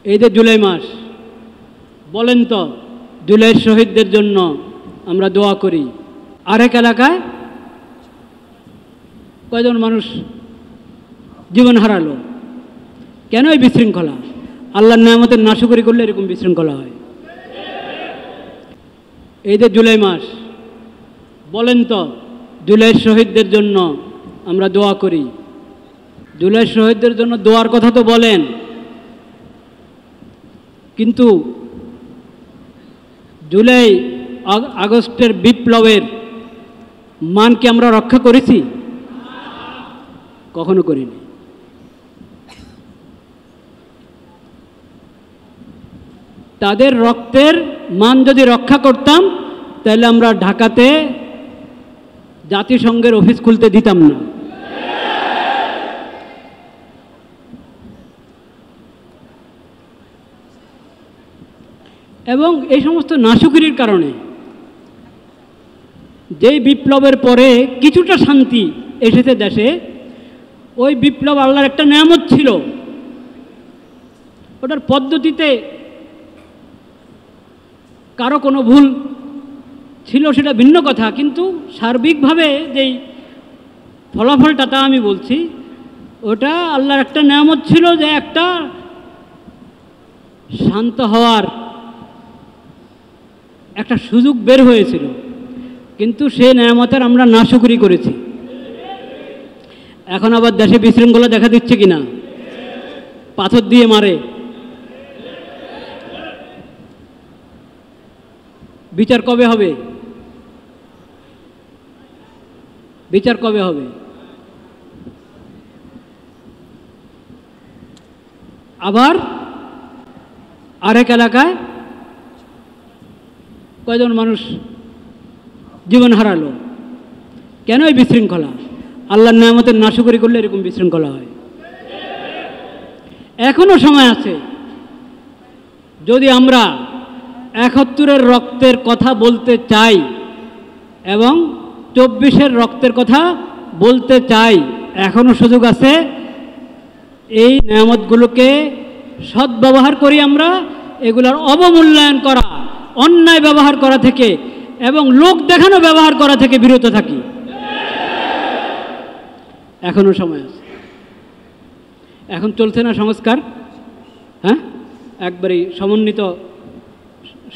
এই যে জুলাই মাস, বলেন তো জুলাই শহীদদের জন্য আমরা দোয়া করি, আরেক এলাকায় কয়জন মানুষ জীবন হারালো? কেন এই বিশৃঙ্খলা? আল্লাহর নেয়ামতের নাশকরি করলে এরকম বিশৃঙ্খলা হয়। এই যে জুলাই মাস, বলেন তো জুলাই শহীদদের জন্য আমরা দোয়া করি, জুলাই শহীদদের জন্য দোয়ার কথা তো বলেন, কিন্তু জুলাই আগস্টের বিপ্লবের মান কি আমরা রক্ষা করেছি? কখনো করিনি। তাদের রক্তের মান যদি রক্ষা করতাম তাহলে আমরা ঢাকাতে জাতিসংঘের অফিস খুলতে দিতাম না। এবং এই সমস্ত নাশকরির কারণে যেই বিপ্লবের পরে কিছুটা শান্তি এসেছে দেশে, ওই বিপ্লব আল্লাহর একটা নেয়ামত ছিল। ওটার পদ্ধতিতে কারো কোনো ভুল ছিল সেটা ভিন্ন কথা, কিন্তু সার্বিকভাবে যেই ফলাফলটা তা আমি বলছি, ওটা আল্লাহর একটা নেয়ামত ছিল যে একটা শান্ত হওয়ার একটা সুযোগ বের হয়েছিল, কিন্তু সে নেয়ামতের আমরা নাশকরি করেছি। এখন আবার দেশে বিশৃঙ্খলা দেখা দিচ্ছে কিনা? পাথর দিয়ে মারে। বিচার কবে হবে? বিচার কবে হবে? আবার আরেক এলাকায় কয়জন মানুষ জীবন হারালো? কেন এই বিশৃঙ্খলা? আল্লাহর নেয়ামতের নাশকরি করলে এরকম বিশৃঙ্খলা হয়। এখনো সময় আছে, যদি আমরা ৭১-এর রক্তের কথা বলতে চাই এবং ২৪-এর রক্তের কথা বলতে চাই, এখনো সুযোগ আছে। এই নেয়ামতগুলোকে সদ্ব্যবহার করি আমরা, এগুলোর অবমূল্যায়ন করা, অন্যায় ব্যবহার করা থেকে এবং লোক দেখানো ব্যবহার করা থেকে বিরত থাকি। এখনো সময় আছে। এখন চলছে না সংস্কার? হ্যাঁ, একবারই সমন্বিত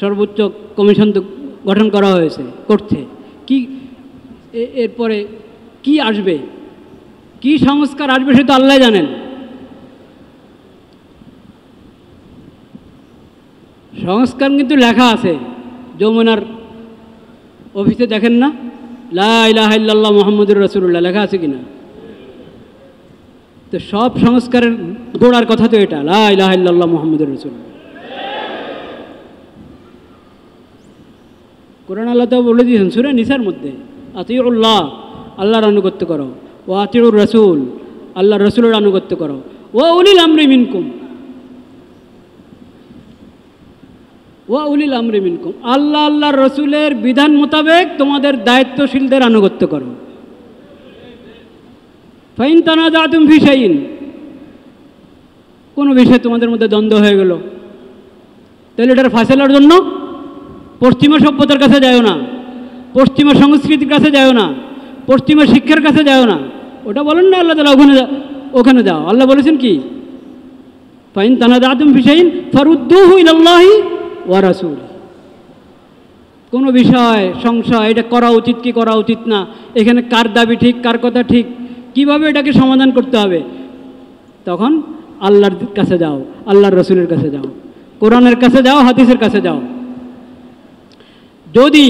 সর্বোচ্চ কমিশন তো গঠন করা হয়েছে, করছে কি? এরপরে কি আসবে, কি সংস্কার আসবে সে তো আল্লাহ জানেন। সংস্কার কিন্তু লেখা আছে, যমুনার অফিসে দেখেন না, লা ইলাহা ইল্লাল্লাহ মুহাম্মাদুর রাসূলুল্লাহ লেখা আছে কিনা? তো সব সংস্কারের গোড়ার কথা তো এটা, লা ইলাহা ইল্লাল্লাহ মুহাম্মাদুর রাসূলুল্লাহ। কোরআন আল্লাহ তো বলে দিয়েছেন সূরা নিসার মধ্যে, আতিউল্লাহ, আল্লাহর আনুগত্য করো, ও আতিউর রাসূল, আল্লাহর রাসূলের আনুগত্য করো, ও উলিল আমরি মিনকুম, ওয়া উলিল আমরি মিনকুম, আল্লাহ আল্লাহর রসুলের বিধান মোতাবেক তোমাদের দায়িত্বশীলদের আনুগত্য করো। ফাইন তানাযাতুম ফি শাইইন, কোনো বিষয়ে তোমাদের মধ্যে দ্বন্দ্ব হয়ে গেল, তাহলে এটার ফায়সালার জন্য পশ্চিমা সভ্যতার কাছে যাও না, পশ্চিমা সংস্কৃতির কাছে যাও না, পশ্চিমা শিক্ষার কাছে যাও না। ওটা বলেন না আল্লাহ তাআলা, ওখানে যাও। আল্লাহ বলেছেন কি? ফাইন তানাযাতুম ফি শাইইন ফারুদ্দুহু ইলাল্লাহি ওয়া রাসূল। কোনো বিষয় সংশয়, এটা করা উচিত কি করা উচিত না, এখানে কার দাবি ঠিক, কার কথা ঠিক, কিভাবে এটাকে সমাধান করতে হবে, তখন আল্লাহর কাছে যাও, আল্লাহর রসুলের কাছে যাও, কোরআনের কাছে যাও, হাদিসের কাছে যাও। যদি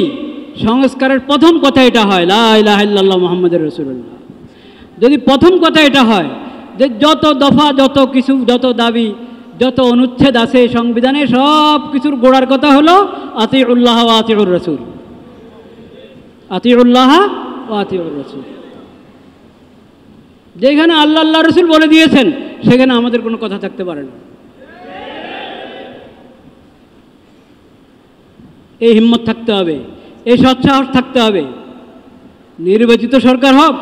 সংস্কারের প্রথম কথা এটা হয়, লা ইলাহা ইল্লাল্লাহ মুহাম্মাদুর রাসূলুল্লাহ, যদি প্রথম কথা এটা হয় যে যত দফা, যত কিছু, যত দাবি, যত অনুচ্ছেদ আছে সংবিধানে, সব কিছুর গোড়ার কথা হলো আতিউল্লাহ ওয়া আতিউর রাসূল, আতিউল্লাহ ওয়া আতিউর রাসূল। যেখানে আল্লাহ আল্লাহ রসুল বলে দিয়েছেন সেখানে আমাদের কোনো কথা থাকতে পারে না। এই হিম্মত থাকতে হবে, এই সৎসাহস থাকতে হবে। নির্বাচিত সরকার হোক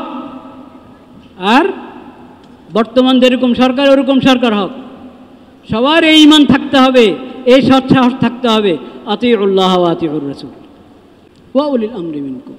আর বর্তমান যেরকম সরকার ওরকম সরকার হোক, সবার এই ঈমান থাকতে হবে, এই সৎসাহস থাকতে হবে, আতিউল্লাহ ওয়া আতিউর রাসূল ওয়া উলিল আমরি মিনকুম।